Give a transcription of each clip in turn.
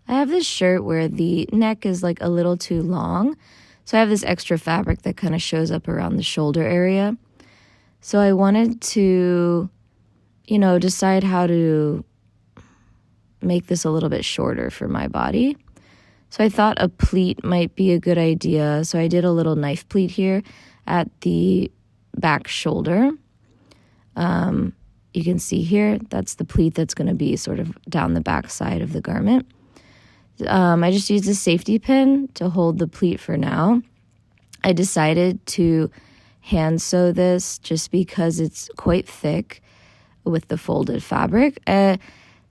I have this shirt where the neck is like a little too long. So I have this extra fabric that kind of shows up around the shoulder area. So I wanted to, decide how to make this a little bit shorter for my body. So I thought a pleat might be a good idea. So I did a little knife pleat here at the back shoulder. You can see here, that's the pleat that's going to be sort of down the back side of the garment. I just used a safety pin to hold the pleat for now. I decided to hand sew this just because it's quite thick with the folded fabric.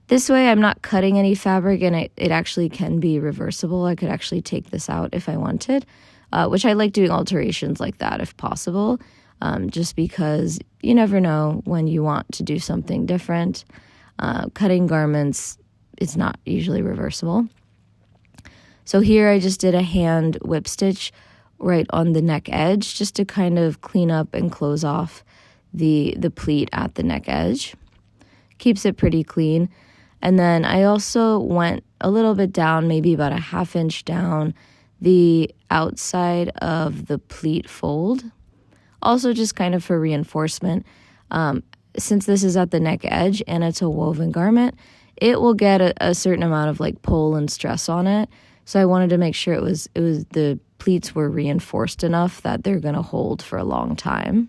This way I'm not cutting any fabric, and it actually can be reversible. I could actually take this out if I wanted, which I like doing alterations like that if possible, just because you never know when you want to do something different. Cutting garments, it's not usually reversible. So here I just did a hand whip stitch right on the neck edge just to kind of clean up and close off the pleat at the neck edge. Keeps it pretty clean. And then I also went a little bit down, maybe about a 1/2 inch down the outside of the pleat fold. Also just kind of for reinforcement. Since this is at the neck edge and it's a woven garment, it will get a certain amount of like pull and stress on it. So I wanted to make sure it was the pleats were reinforced enough that they're going to hold for a long time.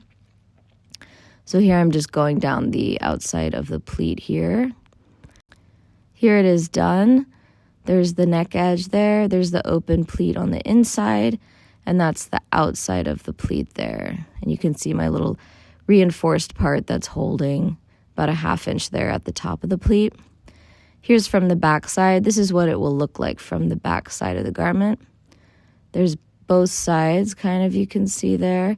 So here I'm just going down the outside of the pleat here. Here it is done. There's the neck edge there. There's the open pleat on the inside, and that's the outside of the pleat there. And you can see my little reinforced part that's holding about a 1/2 inch there at the top of the pleat. Here's from the back side. This is what it will look like from the back side of the garment. There's both sides, kind of, you can see there.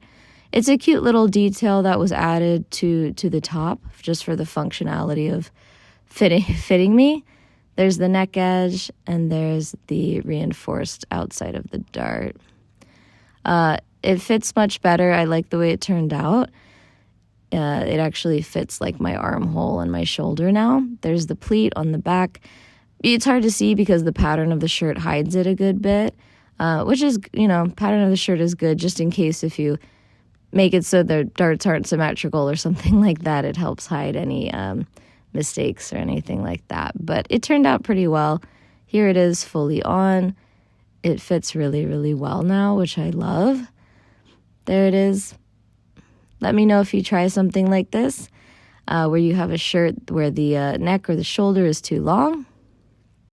It's a cute little detail that was added to the top just for the functionality of fitting me. There's the neck edge, and there's the reinforced outside of the dart. It fits much better. I like the way it turned out. It actually fits like my armhole and my shoulder now. There's the pleat on the back. It's hard to see because the pattern of the shirt hides it a good bit, which is, pattern of the shirt is good just in case if you make it so the darts aren't symmetrical or something like that. It helps hide any mistakes or anything like that. But it turned out pretty well. Here it is fully on. It fits really, really well now, which I love. There it is. Let me know if you try something like this, where you have a shirt where the neck or the shoulder is too long.